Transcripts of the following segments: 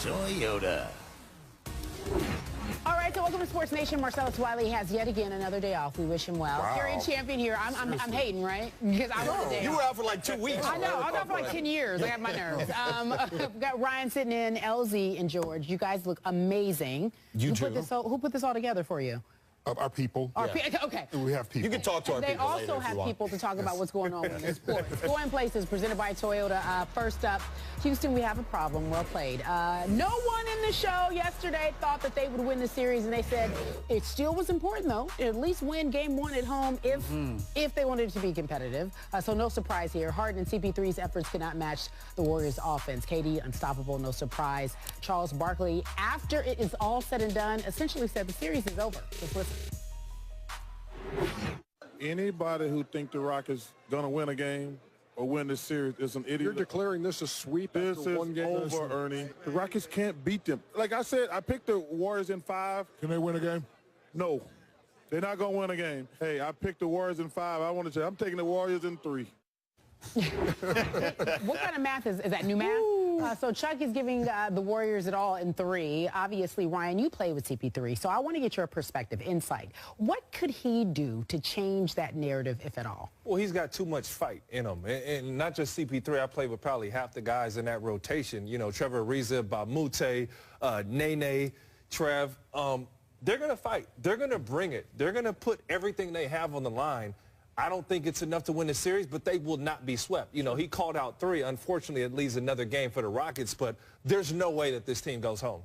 Toyota. All right, so welcome to Sports Nation. Marcellus Wiley has yet again another day off. We wish him well. Wow. Carrying champion here. I'm hating, right? Because I'm on the day You off. were out for like 2 weeks. I know. I'm out for like 10 years. I have my nerves. We've got Ryan sitting in, LZ, and George. You guys look amazing. You too. Who put this all together for you? Our people. Okay. We have people. You can talk to our They people later also if you have want. people to talk about what's going on in sports. Going Places, presented by Toyota. First up, Houston, we have a problem. Well played. No one in the show yesterday thought that they would win the series, and they said it still was important, though, to at least win Game 1 at home if they wanted it to be competitive. So no surprise here. Harden and CP3's efforts could not match the Warriors' offense. KD, unstoppable, no surprise. Charles Barkley, after it is all said and done, essentially said the series is over. Just listen. Anybody who think the Rockets gonna win a game or win this series is an idiot. You're declaring this a sweep This after is one game. over, Ernie. The Rockets can't beat them. Like I said, I picked the Warriors in 5. Can they win a game? No, they're not gonna win a game. Hey, I picked the Warriors in 5. I want to say I'm taking the Warriors in 3. What kind of math is that? New math? So Chuck is giving the Warriors it all in 3. Obviously, Ryan, you play with CP3, so I want to get your perspective, insight. What could he do to change that narrative, if at all? Well, he's got too much fight in him. And not just CP3. I play with probably half the guys in that rotation. You know, Trevor Ariza, Bamute, Nene, Trev. They're going to fight. They're going to bring it. They're going to put everything they have on the line. I don't think it's enough to win the series, but they will not be swept. You know, he called out 3. Unfortunately, it leaves another game for the Rockets, but there's no way that this team goes home.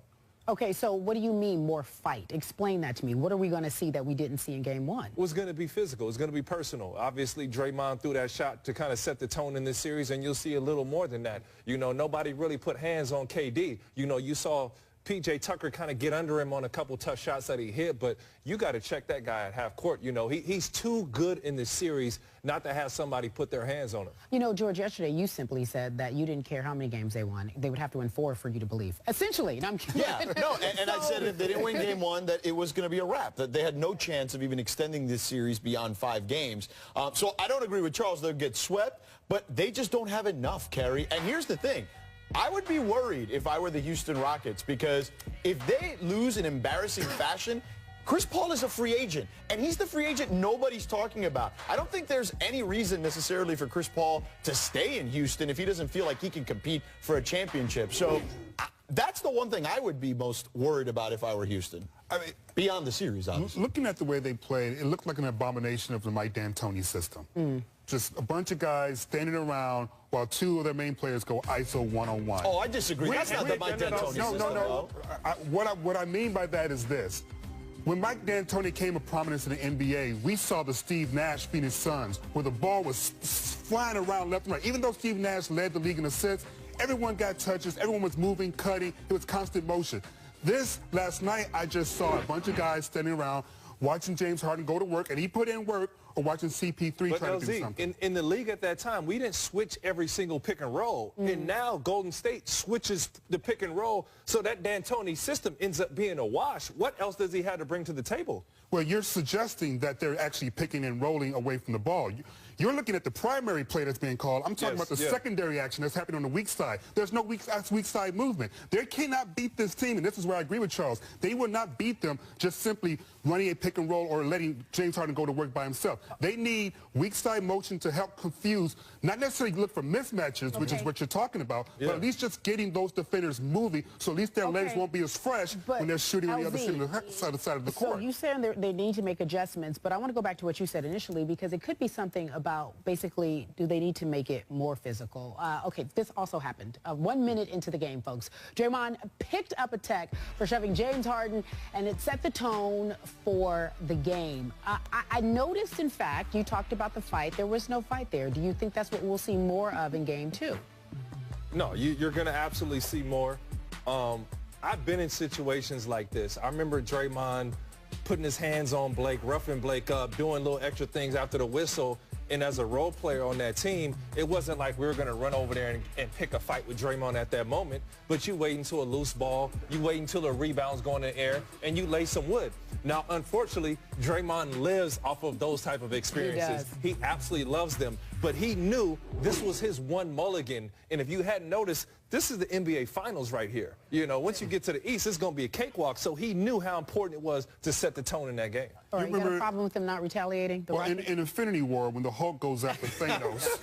Okay, so what do you mean more fight? Explain that to me. What are we going to see that we didn't see in Game 1? Well, it's going to be physical. It's going to be personal. Obviously, Draymond threw that shot to kind of set the tone in this series, and you'll see a little more than that. You know, nobody really put hands on KD. You know, you saw P.J. Tucker kind of get under him on a couple tough shots that he hit, but you got to check that guy at half court. You know, he's too good in this series not to have somebody put their hands on him. You know, George, yesterday you simply said that you didn't care how many games they won. They would have to win 4 for you to believe. Essentially. And I said if they didn't win Game 1, that it was going to be a wrap, that they had no chance of even extending this series beyond 5 games. So I don't agree with Charles. They'll get swept, but they just don't have enough, Kerry. And here's the thing. I would be worried if I were the Houston Rockets, because if they lose in embarrassing fashion, Chris Paul is a free agent, and he's the free agent nobody's talking about. I don't think there's any reason necessarily for Chris Paul to stay in Houston if he doesn't feel like he can compete for a championship. So that's the one thing I would be most worried about if I were Houston. I mean, beyond the series, obviously. Looking at the way they played, it looked like an abomination of the Mike D'Antoni system. Just a bunch of guys standing around while 2 of their main players go ISO one-on-one. Oh, I disagree. That's not the Mike D'Antoni system. No. What I mean by that is this. When Mike D'Antoni came to prominence in the NBA, we saw the Steve Nash Phoenix Suns, where the ball was flying around left and right. Even though Steve Nash led the league in assists, everyone got touches, everyone was moving, cutting, it was constant motion. Last night, I just saw a bunch of guys standing around watching James Harden go to work, and he put in work, or watching CP3 but try to do something. In the league at that time, we didn't switch every single pick and roll. And now Golden State switches the pick and roll, so that D'Antoni system ends up being a wash. What else does he have to bring to the table? Well, you're suggesting that they're actually picking and rolling away from the ball. You're looking at the primary play that's being called. I'm talking about the secondary action that's happening on the weak side. There's no weak side movement. They cannot beat this team, and this is where I agree with Charles. They will not beat them just simply running a pick and roll or letting James Harden go to work by himself. They need weak side motion to help confuse, not necessarily look for mismatches, which is what you're talking about, but at least just getting those defenders moving so at least their legs won't be as fresh when they're shooting on the other side of the court. So you said they need to make adjustments, but I want to go back to what you said initially, because it could be something about basically, do they need to make it more physical? Okay, this also happened. 1 minute into the game, folks. Draymond picked up a tech for shoving James Harden, and it set the tone for the game. I noticed, in fact, you talked about the fight. There was no fight there. Do you think that's what we'll see more of in Game 2? No, you're going to absolutely see more. I've been in situations like this. I remember Draymond putting his hands on Blake, roughing Blake up, doing little extra things after the whistle. And as a role player on that team, it wasn't like we were going to run over there and pick a fight with Draymond at that moment. But you wait until a loose ball, you wait until a rebound's going in the air, and you lay some wood. Now, unfortunately, Draymond lives off of those type of experiences. He absolutely loves them. but he knew this was his one mulligan. And if you hadn't noticed, this is the NBA Finals right here. You know, once you get to the East, it's going to be a cakewalk. So he knew how important it was to set the tone in that game. All right, you got a problem with them not retaliating? Well, in Infinity War, when the Hulk goes after Thanos,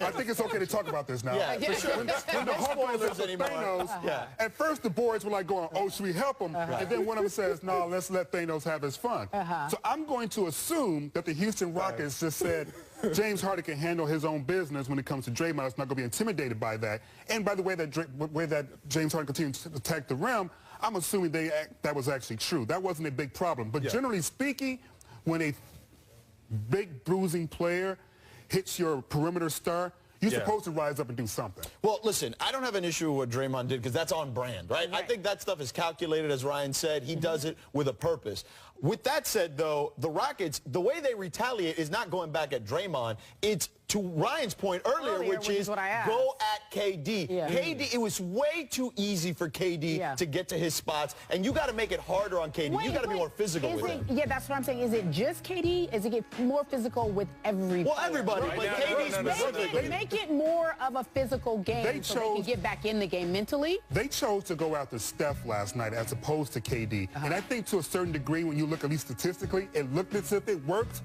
I think it's okay to talk about this now. Yeah, for sure. When the Hulk goes after Thanos, at first the boys were like going, oh, should we help him? And then one of them says, no, let's let Thanos have his fun. So I'm going to assume that the Houston Rockets just said, James Harden can handle his own business when it comes to Draymond. It's not going to be intimidated by that. And by the way that James Harden continued to attack the rim, I'm assuming that was actually true. That wasn't a big problem. But generally speaking, when a big bruising player hits your perimeter star, you're supposed to rise up and do something. Well, listen, I don't have an issue with what Draymond did because that's on brand, right? I think that stuff is calculated, as Ryan said. He does it with a purpose. With that said, though, the Rockets, the way they retaliate is not going back at Draymond. It's to Ryan's point earlier, which is go at KD. KD, it was way too easy for KD to get to his spots, and you got to make it harder on KD. You got to be more physical with him. Yeah, that's what I'm saying. Is it just KD? Is it get more physical with every Well, everybody, but KD specifically. Make it more of a physical game so they can get back in the game mentally. They chose to go after Steph last night as opposed to KD. And I think to a certain degree, when you look at least statistically, it looked as if it worked.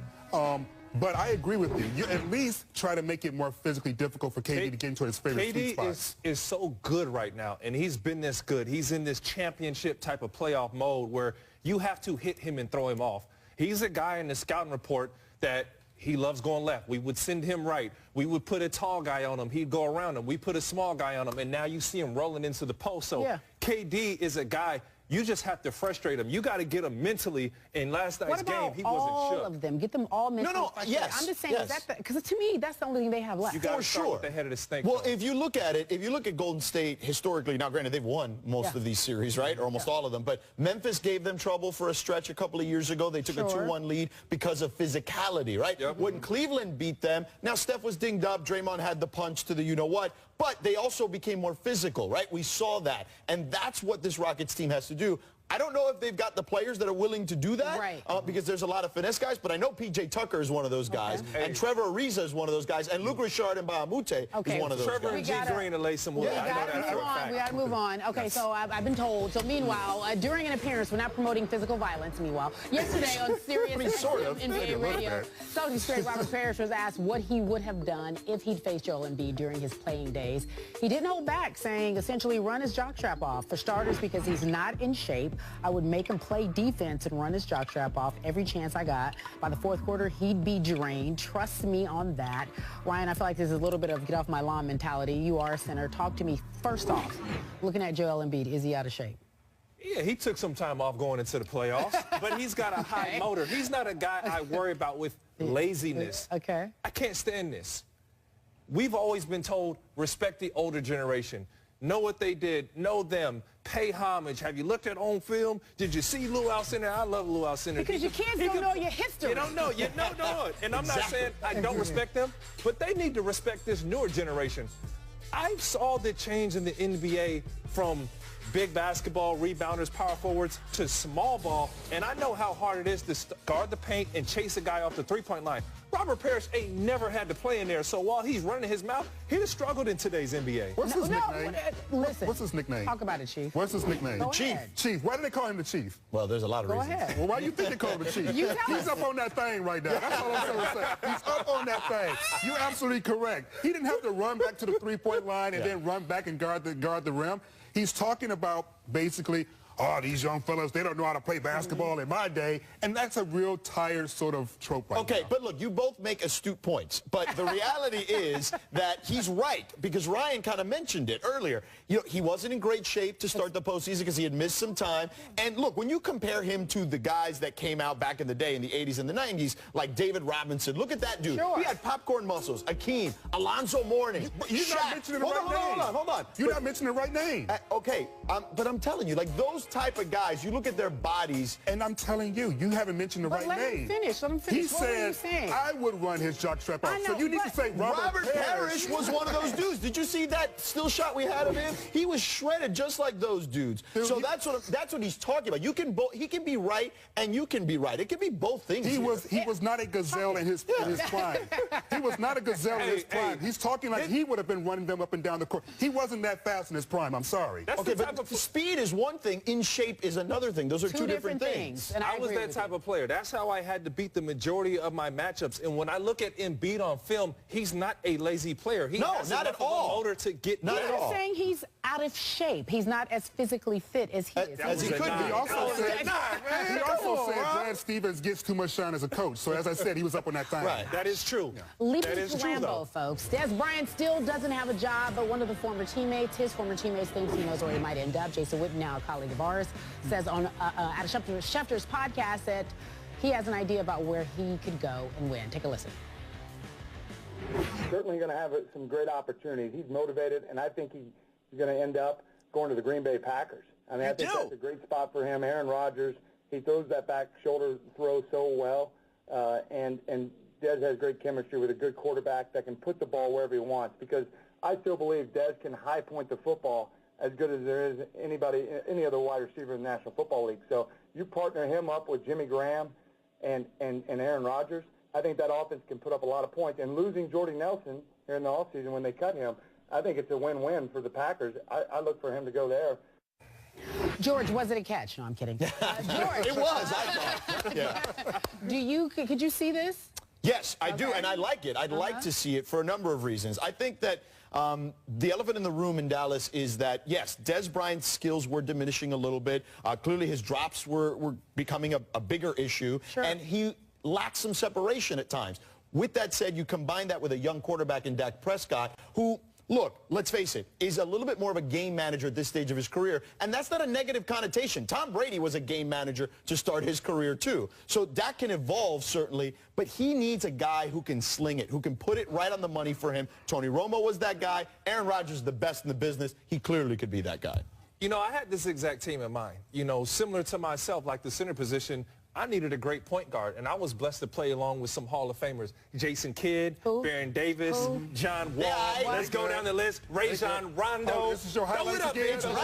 But I agree with you. You at least try to make it more physically difficult for KD to get into his favorite sweet spots. KD is so good right now, and he's been this good. He's in this championship type of playoff mode where you have to hit him and throw him off. He's a guy in the scouting report that he loves going left. We would send him right. We would put a tall guy on him. He'd go around him. We put a small guy on him, and now you see him rolling into the post. So KD is a guy. You just have to frustrate him. You got to get him mentally. In last night's game, he wasn't shook. All of them? Get them all mentally frustrated. Yes. I'm just saying, because to me, that's the only thing they have left. You got to start with the head of the snake. Well, if you look at it, if you look at Golden State historically, now granted they've won most of these series, right, or almost all of them, but Memphis gave them trouble for a stretch a couple of years ago. They took a 2-1 lead because of physicality, right? When Cleveland beat them, now Steph was dinged up, Draymond had the punch to the you-know-what, but they also became more physical, right? We saw that, and that's what this Rockets team has to do. I don't know if they've got the players that are willing to do that because there's a lot of finesse guys, but I know P.J. Tucker is one of those guys, and Trevor Ariza is one of those guys, and Luc Richard and Bahamute is one of those guys. Trevor and G. Green to lay some wood. We got to move on. Okay, so I've been told. So meanwhile, during an appearance, we're not promoting physical violence, yesterday on Sirius NBA Radio, Celtics great Robert Parrish was asked what he would have done if he'd faced Joel Embiid during his playing days. He didn't hold back, saying essentially run his jockstrap off. For starters, because he's not in shape, I would make him play defense and run his jockstrap off every chance I got. By the fourth quarter, he'd be drained. Trust me on that. Ryan, I feel like there's a little bit of get off my lawn mentality. You are a center. Talk to me first off. Looking at Joel Embiid, is he out of shape? Yeah, he took some time off going into the playoffs, but he's got a high motor. He's not a guy I worry about with laziness. Okay. I can't stand this. We've always been told, respect the older generation. Know what they did. Know them. Pay homage. Have you looked at on film? Did you see Lou Alcindor? I love Lou Alcindor. Because your kids don't know your history. You don't know. You don't know it. And I'm not saying I don't respect them, but they need to respect this newer generation. I saw the change in the NBA from big basketball, rebounders, power forwards, to small ball, and I know how hard it is to guard the paint and chase a guy off the three-point line. Robert Parrish ain't never had to play in there, so while he's running his mouth, he'd have struggled in today's NBA. What's his nickname? Listen. What's his nickname? Talk about it, Chief. What's his nickname? Go Chief. ahead. Chief. Why do they call him the Chief? Well, there's a lot of reasons. Go ahead. Well, why do you think they call him the Chief? He's up on that thing right now. That's all I'm trying to say. He's up on that thing. You're absolutely correct. He didn't have to run back to the three-point line and then run back and guard the rim. He's talking about basically, oh, these young fellas, they don't know how to play basketball in my day. And that's a real tired sort of trope right now. But look, you both make astute points. But the reality is that he's right, because Ryan kind of mentioned it earlier. You know, he wasn't in great shape to start the postseason because he had missed some time. And look, when you compare him to the guys that came out back in the day in the 80s and the 90s, like David Robinson, look at that dude. He had popcorn muscles. Akeem, Alonzo Mourning, You're not mentioning the right name. Hold on. You're not mentioning the right name. Okay, but I'm telling you, like those type of guys, you look at their bodies. And I'm telling you, you haven't mentioned the right let name. him finish. Let him finish. He What were you said, saying? I would run his jockstrap off. I know, So you need to say Robert Parrish was one of those dudes. Did you see that still shot we had of him? He was shredded just like those dudes. So that's what he's talking about. He can be right and you can be right. It can be both things. He was not a gazelle in his prime. He was not a gazelle in his prime. He's talking like he would have been running them up and down the court. He wasn't that fast in his prime. I'm sorry. Okay, but speed is one thing. In shape is another thing. Those are two different things. And I was that type of player. That's how I had to beat the majority of my matchups. And when I look at Embiid on film, he's not a lazy player. He has not enough at all. Of a motor to get not at all. You're saying he's out of shape. He's not as physically fit as he is. As he could be. He also said Brad Stevens gets too much shine as a coach. So as I said, he was up on that time. Right. That is true. Yeah. Leave That it is to true, Lambeau, though. folks. Des Bryant still doesn't have a job, but one of the his former teammates thinks he knows where he might end up. Jason Witten, now a colleague of ours, says on at a Schefter's podcast that he has an idea about where he could go and win. Take a listen. Certainly going to have some great opportunities. He's motivated, and I think he's going to end up going to the Green Bay Packers. I mean, I think that's a great spot for him. Aaron Rodgers, he throws that back shoulder throw so well, and Dez has great chemistry with a good quarterback that can put the ball wherever he wants, because I still believe Dez can high point the football as good as there is any other wide receiver in the National Football League. So you partner him up with Jimmy Graham and Aaron Rodgers, I think that offense can put up a lot of points. And losing Jordy Nelson here in the offseason when they cut him, I think it's a win-win for the Packers. I look for him to go there. George, was it a catch? No, I'm kidding. George. It was, I thought. Yeah. Could you see this? Yes, I do, and I like it. I'd like to see it for a number of reasons. I think that the elephant in the room in Dallas is that, yes, Des Bryant's skills were diminishing a little bit. Clearly his drops were becoming a bigger issue, and he lacked some separation at times. With that said, you combine that with a young quarterback in Dak Prescott, who, look, let's face it, is a little bit more of a game manager at this stage of his career, and that's not a negative connotation. Tom Brady was a game manager to start his career, too. So Dak can evolve, certainly, but he needs a guy who can sling it, who can put it right on the money for him. Tony Romo was that guy. Aaron Rodgers is the best in the business. He clearly could be that guy. You know, I had this exact team in mind. You know, similar to myself, like the center position, I needed a great point guard, and I was blessed to play along with some Hall of Famers. Jason Kidd, Baron Davis, John Wall. Let's go down the list. Rajon Rondo. Oh, this is your highlights again? Throw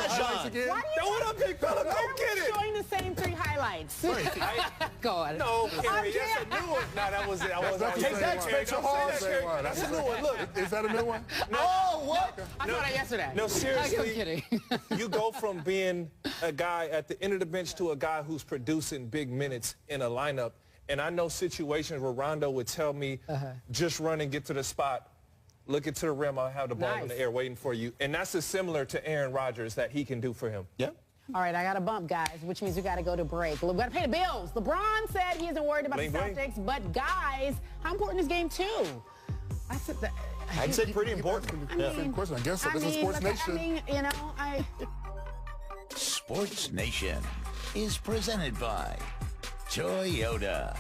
it up, big fella. Go get it. Showing the same three highlights. Go on. No, Carrie, that's a new one. No, that was it. Take that, Spencer Hall. That's a new one. Look. Is that a new one? Oh, what? I saw that yesterday. No, seriously. I'm kidding. You go from being a guy at the end of the bench to a guy who's producing big minutes in a lineup, and I know situations where Rondo would tell me, just run and get to the spot, look it to the rim, I'll have the ball in the air waiting for you, and that's as similar to Aaron Rodgers that he can do for him. Yeah. All right, I got a bump, guys, which means we got to go to break. We got to pay the bills. LeBron said he isn't worried about the Celtics, but guys, how important is Game 2? I said that. I'd say pretty important. Same question. I guess so. This is Sports Nation. Sports Nation is presented by Toyota.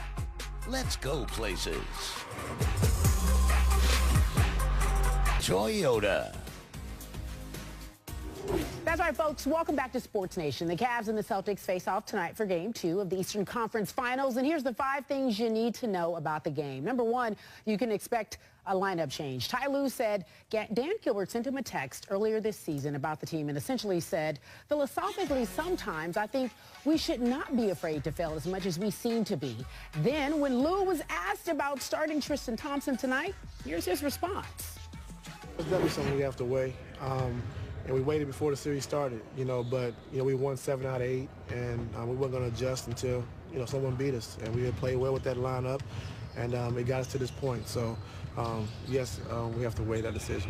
Let's go places. Toyota. That's right, folks. Welcome back to Sports Nation. The Cavs and the Celtics face off tonight for Game 2 of the Eastern Conference Finals. And here's the 5 things you need to know about the game. Number 1, you can expect a lineup change. Ty Lue said Dan Gilbert sent him a text earlier this season about the team and essentially said, philosophically, sometimes I think we should not be afraid to fail as much as we seem to be. Then when Lue was asked about starting Tristan Thompson tonight, here's his response. It's definitely something we have to weigh. And we waited before the series started, but, we won 7 out of 8, and we weren't going to adjust until, someone beat us. And we had played well with that lineup, and it got us to this point. So, yes, we have to weigh that decision.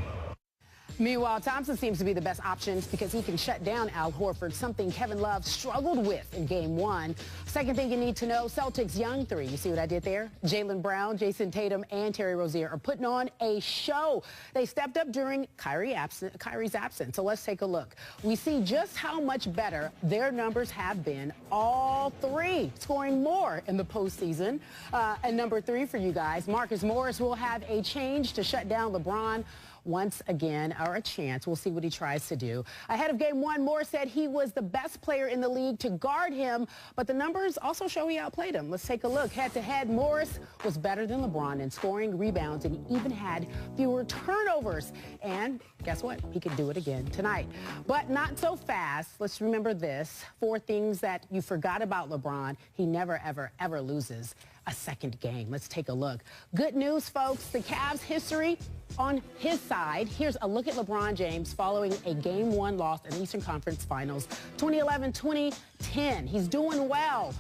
Meanwhile, Thompson seems to be the best option because he can shut down Al Horford, something Kevin Love struggled with in Game 1. Second thing you need to know, Celtics' young 3. You see what I did there? Jaylen Brown, Jason Tatum, and Terry Rozier are putting on a show. They stepped up during Kyrie's absence. So let's take a look. We see just how much better their numbers have been, all 3, scoring more in the postseason. And number 3 for you guys, Marcus Morris will have a change to shut down LeBron. once again, or a chance. We'll see what he tries to do. Ahead of Game 1, Moore said he was the best player in the league to guard him, but the numbers also show he outplayed him. Let's take a look. Head-to-head, Morris was better than LeBron in scoring, rebounds, and he even had fewer turnovers. And guess what? He could do it again tonight. But not so fast. Let's remember this. 4 things that you forgot about LeBron. He never, ever, ever loses a second game. Let's take a look. Good news, folks. The Cavs' history on his side. Here's a look at LeBron James following a Game 1 loss in Eastern Conference Finals 2011-2010. He's doing well.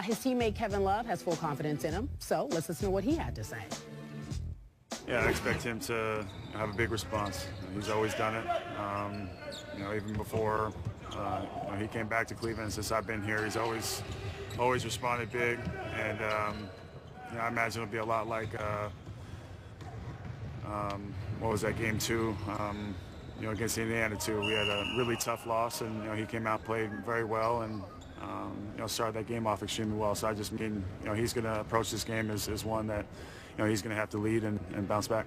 His teammate Kevin Love has full confidence in him. So let's listen to what he had to say. Yeah, I expect him to have a big response. He's always done it. Even before he came back to Cleveland, since I've been here, he's always responded big. And I imagine it'll be a lot like what was that, Game 2? Against Indiana too. We had a really tough loss, and he came out, played very well, and started that game off extremely well. So I just mean, he's going to approach this game as one that he's going to have to lead and bounce back.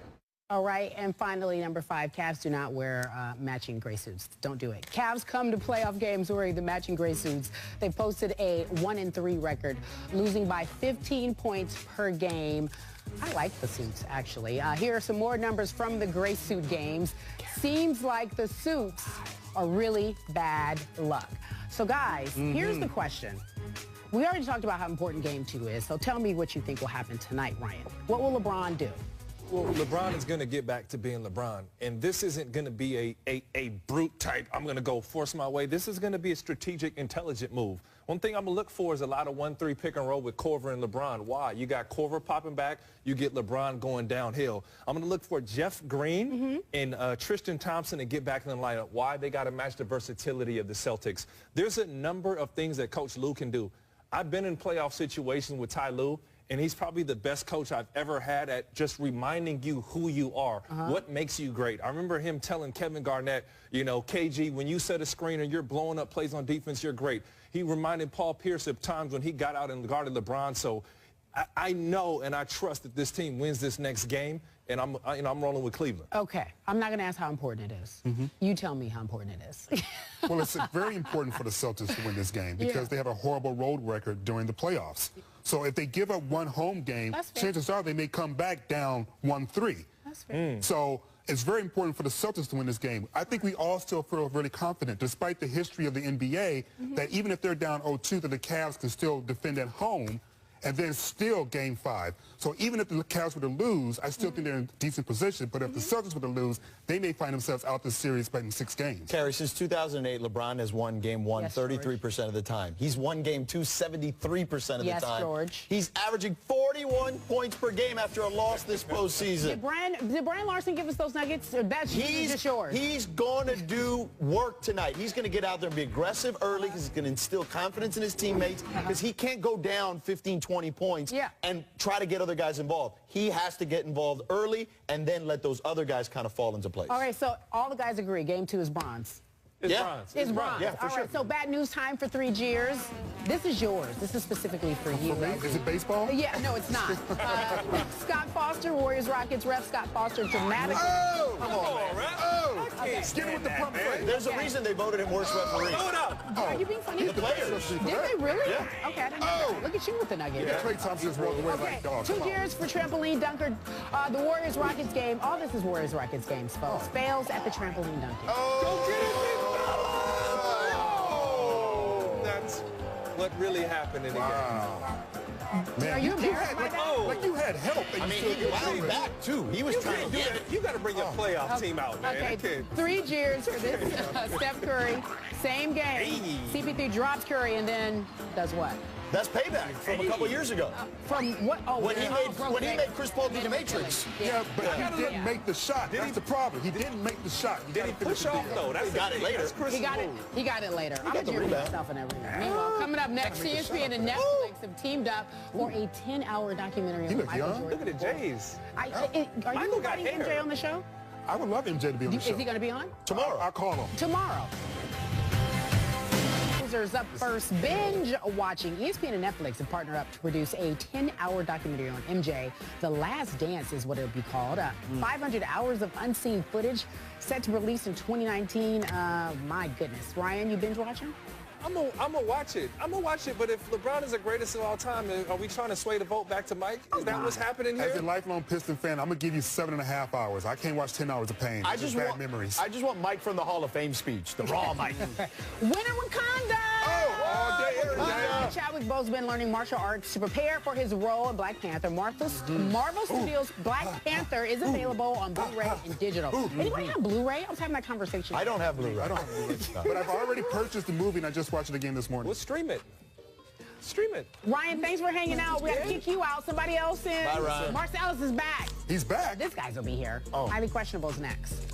All right, and finally, number 5, Cavs do not wear matching gray suits. Don't do it. Cavs come to playoff games wearing the matching gray suits. They posted a 1-3 record, losing by 15 points per game. I like the suits, actually. Here are some more numbers from the gray suit games. Seems like the suits are really bad luck. So, guys, here's the question. We already talked about how important Game 2 is, so tell me what you think will happen tonight, Ryan. What will LeBron do? Well, LeBron is going to get back to being LeBron, and this isn't going to be a brute type, I'm going to go force my way. This is going to be a strategic, intelligent move. One thing I'm going to look for is a lot of 1-3 pick and roll with Korver and LeBron. Why? You got Korver popping back, you get LeBron going downhill. I'm going to look for Jeff Green and Tristan Thompson to get back in the lineup. Why? They got to match the versatility of the Celtics. There's a number of things that Coach Lue can do. I've been in playoff situations with Ty Lue, and he's probably the best coach I've ever had at just reminding you who you are, what makes you great. I remember him telling Kevin Garnett, KG, when you set a screen and you're blowing up plays on defense, you're great. He reminded Paul Pierce of times when he got out and guarded LeBron. So I know and I trust that this team wins this next game, and I'm rolling with Cleveland. Okay, I'm not going to ask how important it is. You tell me how important it is. Well, it's very important for the Celtics to win this game because they have a horrible road record during the playoffs. So if they give up one home game, chances are they may come back down 1-3. That's fair. So it's very important for the Celtics to win this game. I think we all still feel really confident, despite the history of the NBA, that even if they're down 0-2, that the Cavs can still defend at home and then still Game 5. So even if the Cavs were to lose, I still think they're in a decent position. But if the Celtics were to lose, they may find themselves out the series by in 6 games. Carrie, since 2008, LeBron has won Game 1 33% of the time. He's won Game 2 73% of the time. Yes, George. He's averaging 41 points per game after a loss this postseason. Did Brian Larson give us those nuggets? Or that's just yours? He's going to do work tonight. He's going to get out there and be aggressive early because he's going to instill confidence in his teammates because he can't go down 15, 20 points and try to get other guys involved. He has to get involved early and then let those other guys kind of fall into place. All right, so all the guys agree. Game 2 is bronze. It's bronze. It's bronze. Yeah, for all right, so bad news time for 3 Jeers. This is yours. This is specifically for you. Is it baseball? Yeah, no, it's not. Scott Foster, Warriors Rockets ref. Scott Foster dramatically. Oh! Come on, man. Oh! Okay. Get with the pump fake. There's a reason they voted him worst referee. Are you being funny? The players. Did they really? Yeah. Okay, I didn't know that. Look at you with the nugget. Yeah, Klay Thompson's walking away like dogs. 2 years for trampoline dunker. The Warriors Rockets game. All this is Warriors Rockets games, folks. Fails at the trampoline dunking. Go get it, That's what really happened in the game. Man, are you embarrassed by that? Like you had help. And He wound back, too. He was trying to get it. You got to bring your playoff team out, man. Okay, 3 Jeers for this Steph Curry. Same game. CP3 drops Curry and then does what? That's payback from a couple years ago. From what? Oh, when he made Chris Paul do the Matrix. Yeah, but he didn't make the shot. That's the problem. He didn't make the shot. Did he push off, though? He got it later. He got it later. I'm a Jerry myself and everything. Meanwhile, coming up next, ESPN and Netflix have teamed up for a 10-hour documentary on Michael Jordan. Look at the Jays. Are you inviting MJ on the show? I would love MJ to be on the show. Is he going to be on? Tomorrow. I'll call him. Tomorrow. Blazers up first. Binge watching. ESPN and Netflix have partnered up to produce a 10-hour documentary on MJ. The Last Dance is what it would be called. 500 hours of unseen footage set to release in 2019. My goodness. Ryan, you binge watching? I'm gonna watch it. I'm gonna watch it. But if LeBron is the greatest of all time, are we trying to sway the vote back to Mike? Is that what's happening here? As a lifelong Piston fan, I'm gonna give you 7.5 hours. I can't watch 10 hours of pain. I just bad want memories. I just want Mike from the Hall of Fame speech, the raw Mike. Winter Wakanda! all day, every day. Chadwick Boseman been learning martial arts to prepare for his role in Black Panther. Marvel Studios' Black Panther is available on Blu-ray and digital. Anybody have Blu-ray? I was having that conversation. I don't have Blu-ray. I don't have Blu-ray. But I've already purchased the movie, and I just watched it again this morning. Well, stream it. Stream it. Ryan, thanks for hanging out. We got to kick you out. Somebody else in. Bye, Ryan. Marcellus is back. He's back. This guy's going to be here. Highly Questionable's next.